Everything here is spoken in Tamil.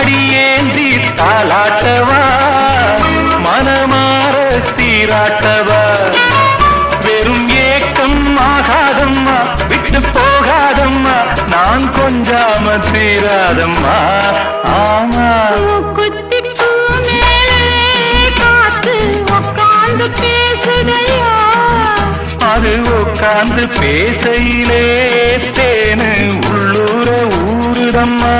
மடியேந்தி தாளாட்டவா மனமாற சீராட்டவா வெறும் ஏக்கம் ஆகாதம்மா விட்டு போகாதம்மா நான் கொஞ்சாம தீராதம்மா ஆமா அது உட்கார்ந்து பேசையிலே தேனு உள்ளூர ஊருதம்மா